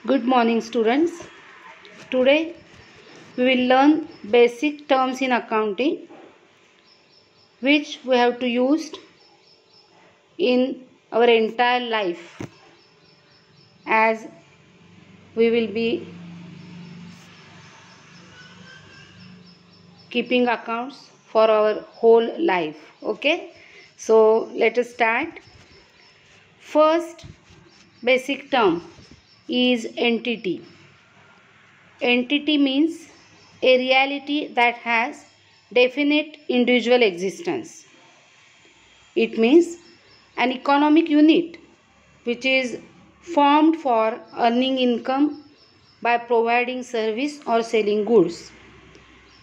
Good morning, students. Today we will learn basic terms in accounting which we have to use in our entire life, as we will be keeping accounts for our whole life. Okay, so let us start. First basic term is entity. Entity means a reality that has definite individual existence. It means an economic unit which is formed for earning income by providing service or selling goods.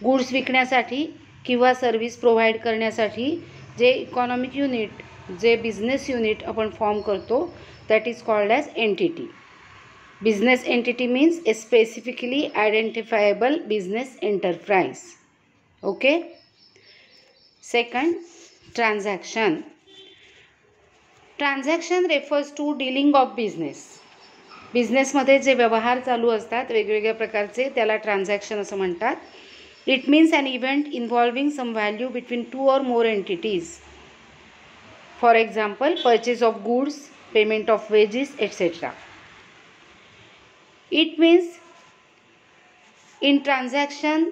Goods विकण्यासाठी किंवा service provide करण्यासाठी जे economic unit, जे business unit आपण form करतो, that is called as entity. Business entity means a specifically identifiable business enterprise. Okay. Second, transaction. Transaction refers to dealing of business. बिझनेसमध्ये जे व्यवहार चालू असतात वेगवेगळ्या प्रकारचे, त्याला ट्रान्झॅक्शन असं म्हणतात. It means an event involving some value between two or more entities. For example, purchase of goods, payment of wages, etcetera. It means in transaction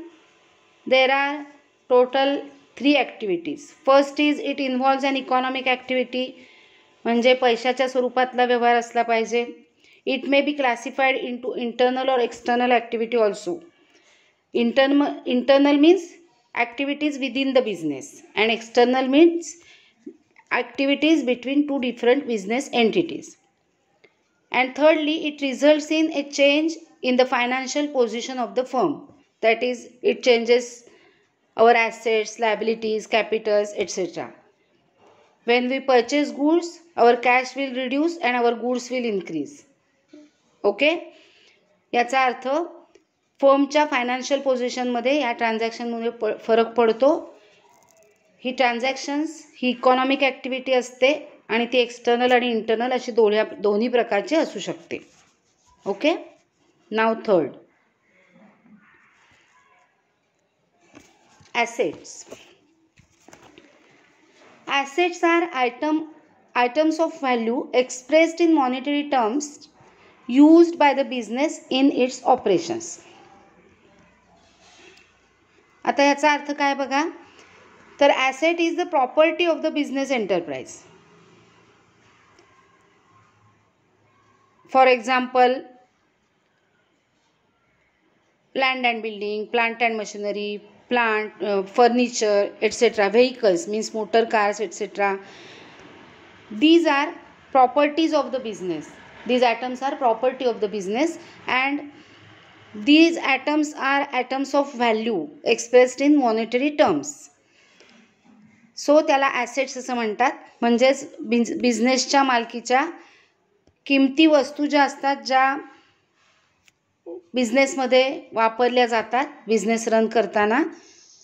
there are total 3 activities. First is it involves an economic activity, म्हणजे पैशाच्या स्वरूपातला व्यवहार असला पाहिजे. It may be classified into internal or external activity also. Internal means activities within the business and external means activities between two different business entities. And thirdly, it results in a change in the financial position of the firm. That is, it changes our assets, liabilities, capitals, etc. When we purchase goods, our cash will reduce and our goods will increase. Okay? याचा अर्थ फर्मच्या financial पोझिशनमध्ये या ट्रान्झॅक्शनमुळे फरक पडतो. ही transactions ही economic activity असते आणि ती external आणि internal अशी दोन्ही प्रकारची असू शकते. Okay. Now third, assets. Assets are items of value expressed in monetary terms used by the business in its operations. आता याचा अर्थ काय बघा, तर asset is the property of the business enterprise. For example, land and building, plant and machinery, furniture, etc. Vehicles means motor cars, etc. These are properties of the business. These items are property of the business and these items are items of value expressed in monetary terms. So त्याला assets असं म्हणतात. म्हणजेच बिझनेसच्या मालकीच्या किमती वस्तू ज्या असतात, ज्या बिझनेसमध्ये वापरल्या जातात बिझनेस रन करताना,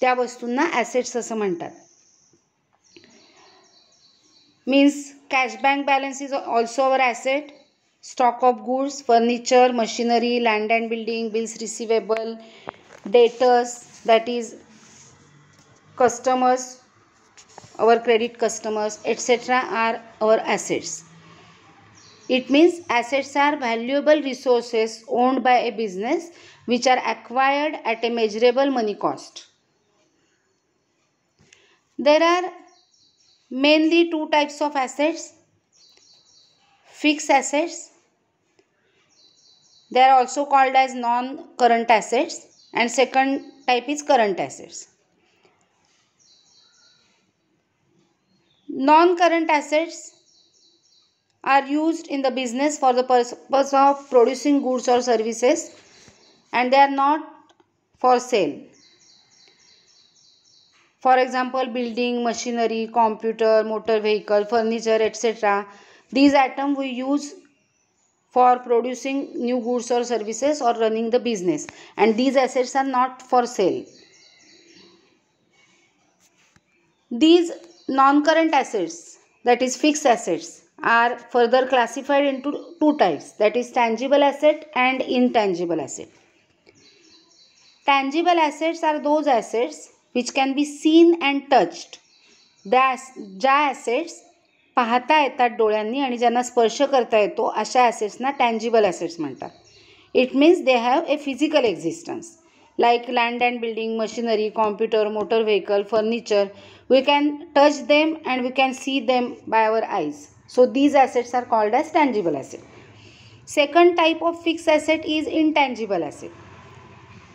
त्या वस्तूंना ॲसेट्स असं म्हणतात. Means cash bank balance is also our asset. Stock of goods, furniture, machinery, land and building, bills receivable, debtors, that is customers, our credit customers, etcetera are our assets. It means assets are valuable resources owned by a business which are acquired at a measurable money cost. There are mainly two types of assets. Fixed assets, they are also called as non-current assets, and second type is current assets. Non-current assets are used in the business for the purpose of producing goods or services and they are not for sale. For example, building, machinery, computer, motor vehicle, furniture, etc. These items we use for producing new goods or services or running the business, and these assets are not for sale. These non-current assets, that is fixed assets, are further classified into two types, that is tangible asset and intangible asset. Tangible assets are those assets which can be seen and touched. ज्या assets पाहता येतात डोळ्यांनी आणि ज्यांना स्पर्श करता येतो अशा ॲसेट्सना टँजिबल ॲसेट्स म्हणतात. It means they have a physical existence like land and building, machinery, computer, motor vehicle, furniture. We can touch them and we can see them by our eyes. So these assets are called as tangible asset. Second type of fixed asset is intangible asset.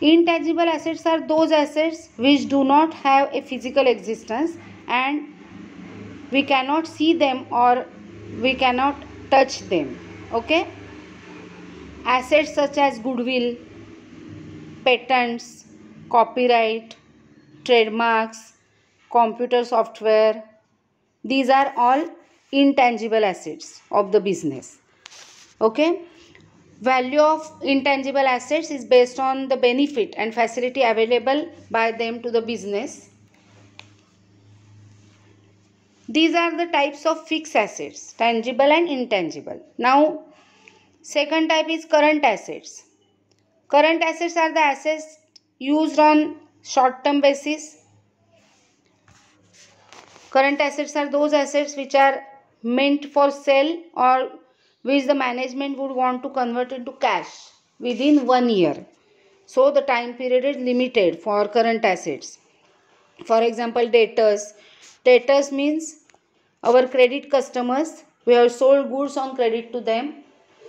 Intangible assets are those assets which do not have a physical existence and we cannot see them or we cannot touch them. Okay? Assets such as goodwill, patents, copyright, trademarks, computer software, these are all intangible assets of the business. Okay? Value of intangible assets is based on the benefit and facility available by them to the business. These are the types of fixed assets, tangible and intangible. Now, second type is current assets. Current assets are the assets used on short-term basis. Current assets are those assets which are meant for sale or which the management would want to convert into cash within 1 year. So the time period is limited for current assets. For example, debtors. Debtors means our credit customers. We have sold goods on credit to them.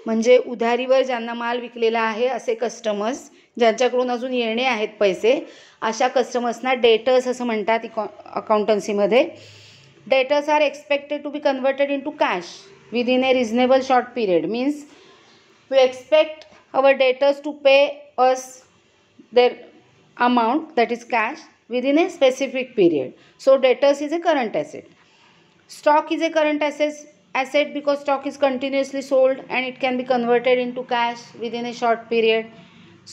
म्हणजे उधारीवर ज्यांना माल विकलेला आहे असे customers, ज्यांच्याकडून अजून येणे आहेत पैसे, अशा कस्टमर्सना डेटर्स असं म्हणतात अकाउंटन्सीमध्ये. Debtors are expected to be converted into cash within a reasonable short period. Means we expect our debtors to pay us their amount that is cash within a specific period. So debtors is a current asset. Stock is a current asset because stock is continuously sold and it can be converted into cash within a short period.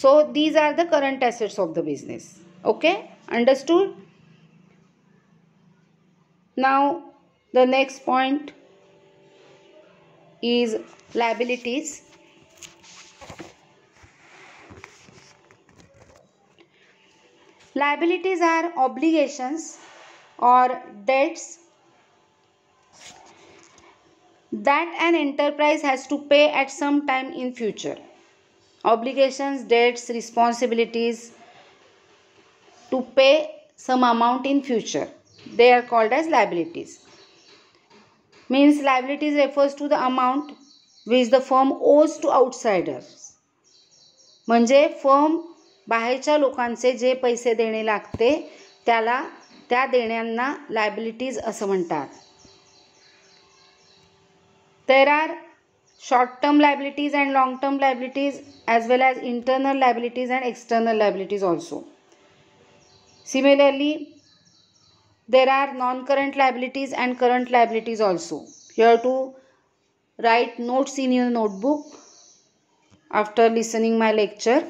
So these are the current assets of the business. Okay, understood? Now the next point is liabilities. Liabilities are obligations or debts that an enterprise has to pay at some time in future. Obligations, debts, responsibilities to pay some amount in future. They are called as liabilities. Means liabilities refers to the amount which the firm owes to outsiders. म्हणजे firm बाहेरच्या लोकांचे जे पैसे देणे लागते त्याला त्या देण्यांना liabilities असं म्हणतात. There are short-term liabilities and long-term liabilities as well as internal liabilities and external liabilities also. Similarly, there are non-current liabilities and current liabilities also. You have to write notes in your notebook after listening my lecture.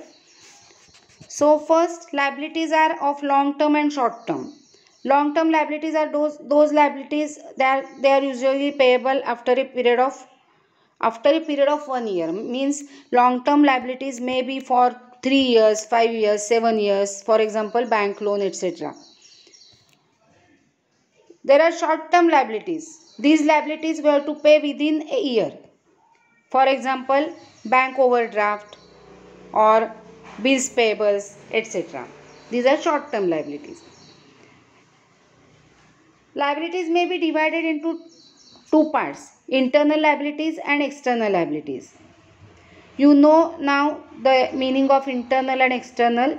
So first, liabilities are of long term and short term. Long term liabilities are those liabilities that they are usually payable after a period of 1 year. Means long term liabilities may be for 3 years, 5 years, 7 years, for example bank loan, etc. There are short term liabilities. These liabilities we have to pay within a year. For example, bank overdraft or bills payables, etc. These are short term liabilities. Liabilities may be divided into two parts, internal liabilities and external liabilities. You know now the meaning of internal and external.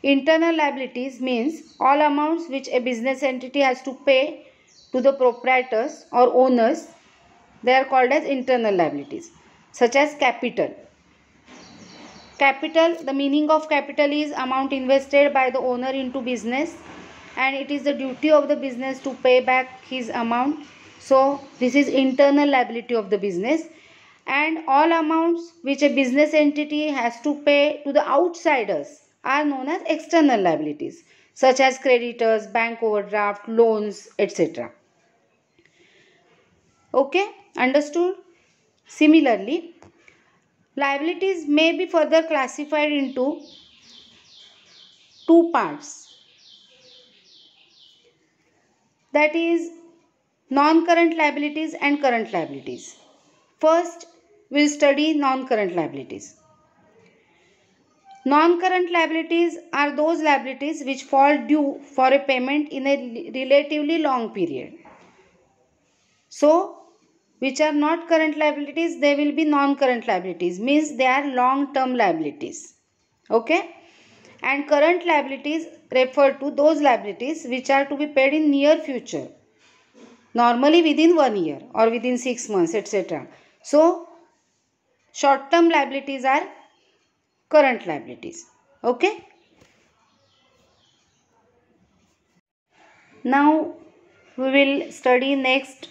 Internal liabilities means all amounts which a business entity has to pay to the proprietors or owners. They are called as internal liabilities, such as capital. Capital, the meaning of capital is amount invested by the owner into business and it is the duty of the business to pay back his amount. So this is internal liability of the business. And all amounts which a business entity has to pay to the outsiders are known as external liabilities, such as creditors, bank overdraft, loans, etc. Okay, Understood? Similarly, liabilities may be further classified into two parts, that is non-current liabilities and current liabilities. First, we'll study non-current liabilities. Non-current liabilities are those liabilities which fall due for a payment in a relatively long period. So, which are not current liabilities, they will be non-current liabilities, means they are long-term liabilities. Okay? And current liabilities refer to those liabilities which are to be paid in near future, normally within 1 year or within 6 months, etc. So, short-term liabilities are current liabilities. Okay? Now, we will study next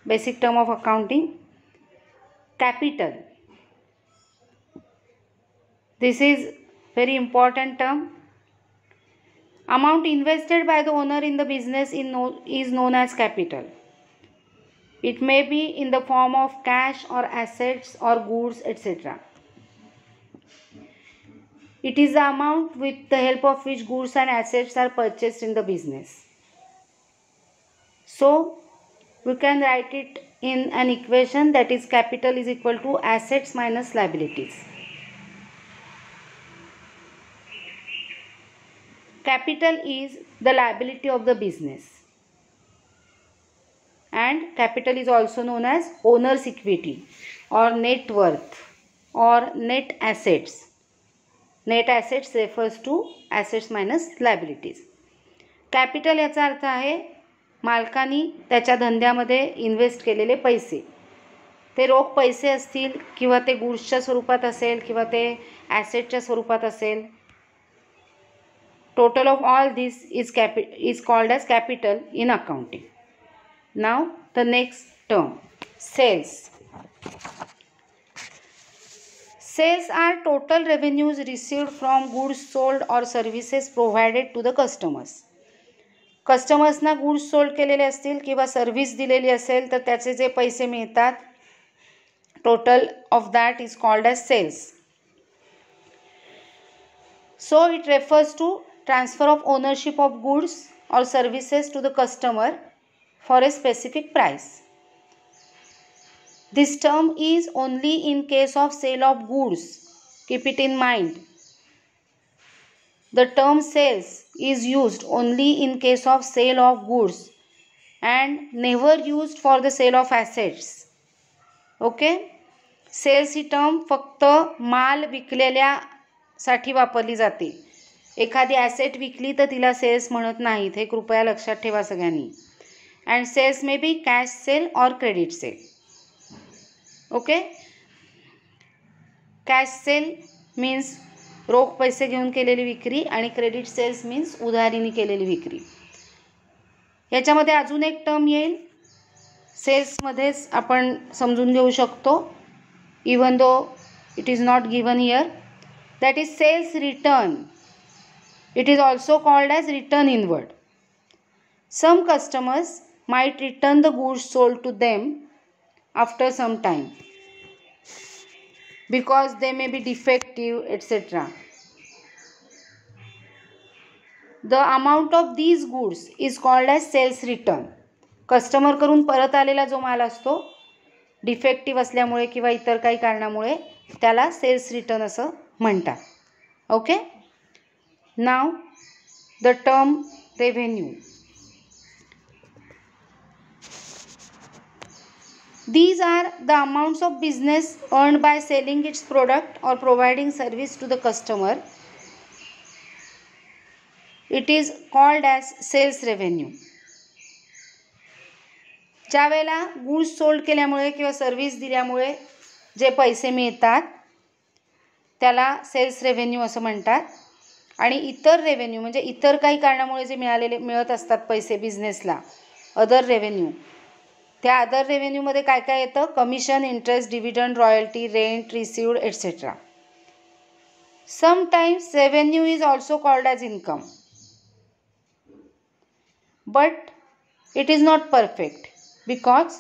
basic term of accounting, capital. This is very important term. Amount invested by the owner in the business is known as capital. It may be in the form of cash or assets or goods, etc. It is the amount with the help of which goods and assets are purchased in the business. So, we can write it in an equation, that is capital is equal to assets minus liabilities. Capital is the liability of the business, and capital is also known as owner's equity or net worth or net assets. Net assets refers to assets minus liabilities. Capital याचा अर्थ आहे मालकांनी त्याच्या धंद्यामध्ये invest केलेले पैसे. ते रोख पैसे असतील किंवा ते गुड्सच्या स्वरूपात असेल किंवा ते ॲसेटच्या स्वरूपात असेल. Total of all this is called as capital in accounting. Now the next term, sales. Sales are total revenues received from goods sold or services provided to the customers. कस्टमर्सना गुड्स सोल्ड केलेले असतील किंवा service दिलेली असेल तर त्याचे जे पैसे मिळतात, total of that is called as sales. So it refers to transfer of ownership of goods or services to the customer for a specific price. This term is only in case of sale of goods. Keep it in mind. The term sales is used only in case of sale of goods and never used for the sale of assets. Okay? Sales he term फक्त माल विकलेल्यासाठी वापरली जाते. एखादी asset विकली तर तिला sales म्हणत नाहीत, हे कृपया लक्षात ठेवा सगळ्यांनी. And sales may be cash sale और credit sale. Okay? Cash sale means रोख पैसे घेऊन केलेली विक्री आणि क्रेडिट सेल्स मीन्स उधारीने केलेली विक्री. याच्यामध्ये अजून एक टर्म येईल सेल्समध्येच आपण समजून घेऊ शकतो, even though it is not given here, that is sales return. It is also called as return inward. Some customers might return the goods sold to them after some time because they may be defective, etc. The amount of these goods is called as sales return. Customer करून परत आलेला जो माल असतो defective असल्यामुळे किंवा इतर काही कारणामुळे त्याला सेल्स रिटर्न असं म्हणतात. Okay? Now the term revenue. These are the amounts of business earned by selling its product or providing service to the customer. It is called as sales revenue. ज्या वेळेला गुड्स सोल्ड केल्यामुळे किंवा service दिल्यामुळे जे पैसे मिळतात त्याला sales revenue असं म्हणतात. आणि इतर रेव्हेन्यू म्हणजे इतर काही कारणामुळे जे मिळत असतात पैसे बिझनेसला, अदर रेव्हेन्यू, त्या अदर रेव्हेन्यूमध्ये काय काय येतं? Commission, interest, dividend, royalty, rent received, etcetera. Sometimes revenue is also called as income, but it is not perfect because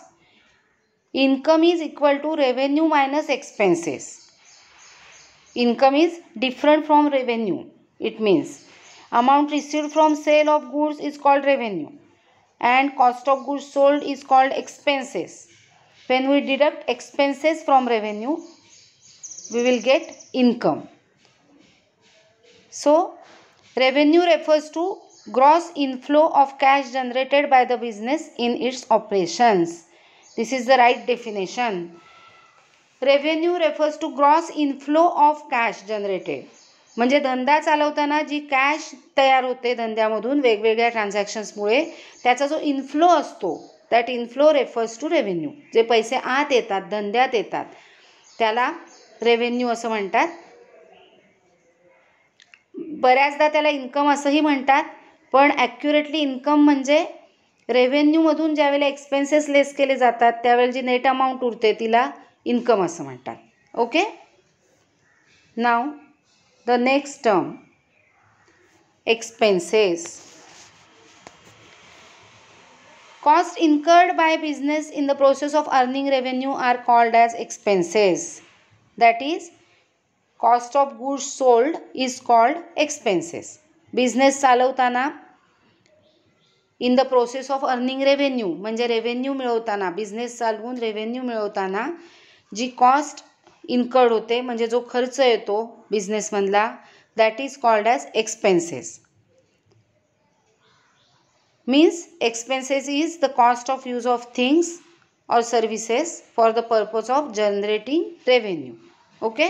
income is equal to revenue minus expenses. Income is different from revenue. It means amount received from sale of goods is called revenue and cost of goods sold is called expenses. When we deduct expenses from revenue, we will get income. So revenue refers to gross inflow of cash generated by the business in its operations. This is the right definition. Revenue refers to gross inflow of cash generated. म्हणजे धंदा चालवताना जी cash तयार होते धंद्यामधून वेगवेगळ्या ट्रान्झॅक्शन्समुळे त्याचा जो inflow असतो, that inflow refers to revenue. जे पैसे आत येतात, धंद्यात येतात, त्याला रेव्हेन्यू असं म्हणतात. बऱ्याचदा त्याला इन्कम असंही म्हणतात, पण ॲक्युरेटली इन्कम म्हणजे रेव्हेन्यूमधून ज्यावेळेला एक्सपेन्सेस लेस केले जातात त्यावेळेला जी नेट अमाऊंट उरते तिला इन्कम असं म्हणतात. Okay. Now the next term expenses. Costs incurred by business in the process of earning revenue are called as expenses. That is, cost of goods sold is called expenses. Business चालवताना in the process of earning revenue म्हणजे revenue मिळवताना, business चालवून revenue मिळवताना जी cost incurred होते म्हणजे जो खर्च येतो बिझनेसमधला, that is called as expenses. Means expenses is the cost of use of things or services for the purpose of generating revenue. Okay.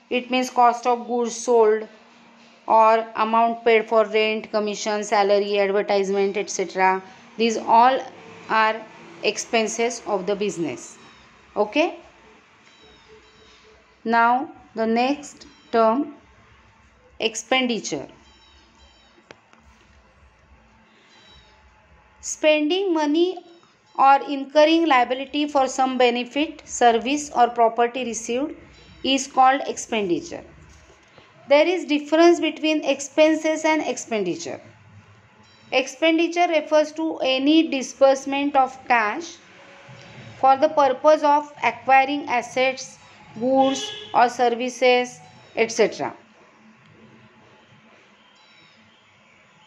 It means cost of goods sold or amount paid for rent, commission, salary, advertisement, etc. These all are expenses of the business. Okay. Now the next term expenditure. Spending money or incurring liability for some benefit, service or property received is called expenditure. There is difference between expenses and expenditure. Expenditure refers to any disbursement of cash for the purpose of acquiring assets, goods or services, etc.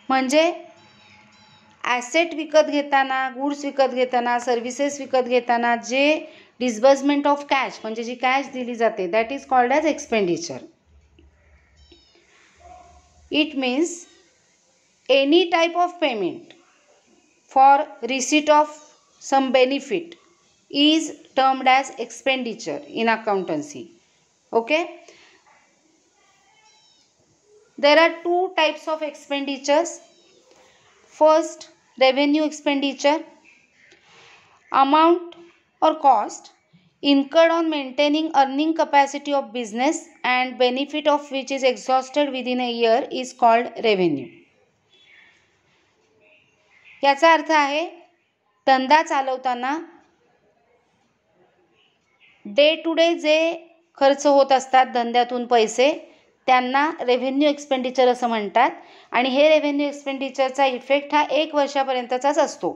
म्हणजे asset विकत घेताना, goods विकत घेताना, services विकत घेताना जे disbursement of cash म्हणजे जी cash दिली जाते that is called as expenditure. It means any type of payment for receipt of some benefit is termed as expenditure in accountancy. Okay. There are two types of expenditures. First, revenue expenditure. Amount or cost incurred on maintaining earning capacity of business and benefit of which is exhausted within a year is called revenue. याचा अर्थ आहे धंदा चालवताना day to day जे खर्च होत असतात धंद्यातून पैसे त्यांना revenue expenditure असं म्हणतात. आणि हे रेव्हेन्यू एक्सपेंडिचरचा इफेक्ट हा 1 वर्षापर्यंतचाच असतो.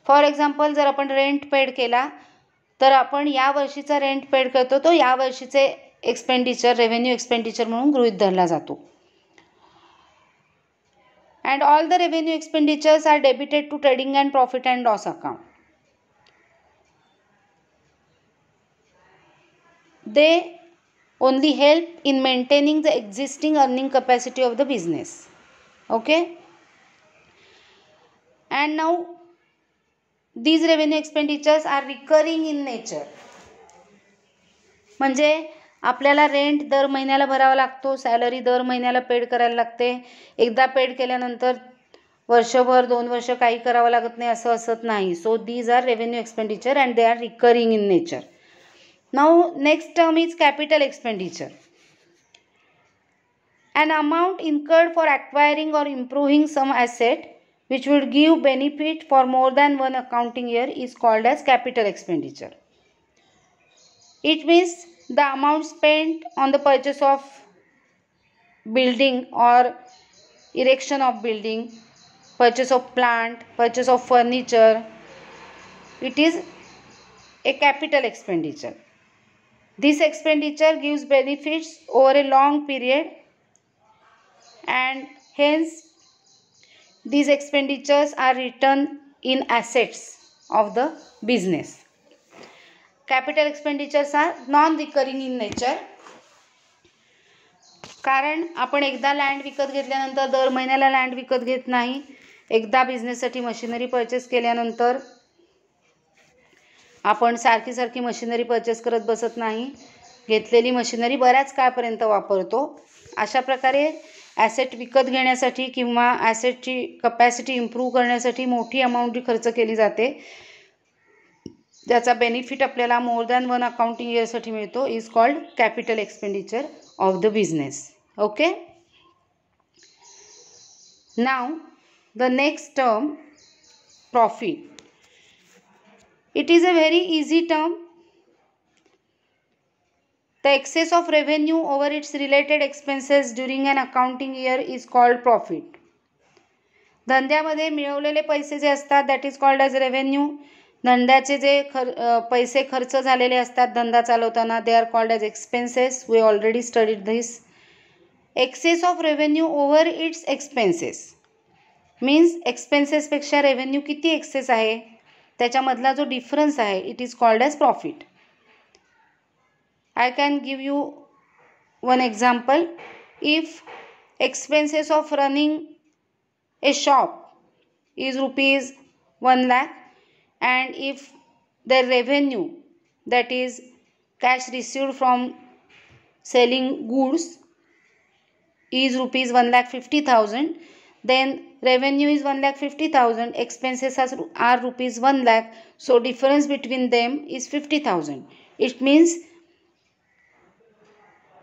फॉर एक्झाम्पल जर आपण रेंट पेड केला तर आपण या वर्षीचा रेंट पेड करतो, तो या वर्षीचे एक्सपेंडिचर रेव्हेन्यू एक्सपेंडिचर म्हणून गृहीत धरला जातो. And all the revenue expenditures are debited to trading and profit and loss account. They only help in maintaining the existing earning capacity of the business. Okay. And now these revenue expenditures are recurring in nature. म्हणजे आपल्याला rent दर महिन्याला भरावा लागतो, salary दर महिन्याला paid करायला लागते. एकदा paid केल्यानंतर वर्षभर 2 वर्ष काही करावं लागत नाही असं असत नाही. So these are revenue expenditure and they are recurring in nature. Now next term is capital expenditure. An amount incurred for acquiring or improving some asset which would give benefit for more than one accounting year is called as capital expenditure. It means the amount spent on the purchase of building or erection of building, purchase of plant, purchase of furniture. It is a capital expenditure. This expenditure gives benefits over a long period, and hence these expenditures are written in assets of the business. Capital expenditures are non-recurring in nature. कारण आपण एकदा land विकत घेतल्यानंतर दर महिन्याला land विकत घेत नाही. एकदा बिझनेससाठी मशिनरी परचेस केल्यानंतर आपण सारखी मशिनरी परचेस करत बसत नाही. घेतलेली मशिनरी बऱ्याच काळपर्यंत वापरतो. अशा प्रकारे ॲसेट विकत घेण्यासाठी किंवा ॲसेटची कपॅसिटी इम्प्रूव्ह करण्यासाठी मोठी अमाऊंट खर्च केली जाते. ज्याचा बेनिफिट आपल्याला मोर दॅन 1 अकाउंटिंग इयरसाठी मिळतो is called capital expenditure of the business. Okay. Now the next term, profit. It is a very easy term. The excess of revenue over its related expenses during an accounting year is called profit. धंद्यामध्ये मिळवलेले पैसे जे असतात that is called as revenue. धंद्याचे जे पैसे खर्च झालेले असतात धंदा चालवताना they are called as expenses. We already studied this. Excess of revenue over its expenses means एक्सपेन्सेसपेक्षा रेव्हेन्यू किती एक्सेस आहे त्याच्यामधला जो डिफरन्स आहे it is called as profit. I can give you one example. If expenses of running a shop is rupees 1 lakh and if the revenue, that is cash received from selling goods, is rupees 1,50,000, then revenue is 1,50,000, expenses are rupees 1 lakh, so difference between them is 50,000. It means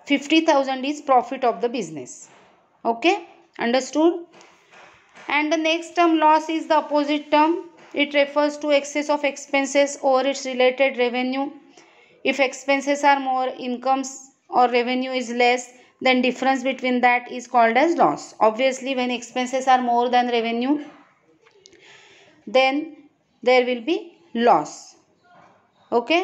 50,000 is profit of the business. Okay, understood? And the next term, loss, is the opposite term. It refers to excess of expenses over its related revenue. If expenses are more, incomes or revenue is less, then difference between that is called as loss. Obviously, when expenses are more than revenue, then there will be loss. Okay.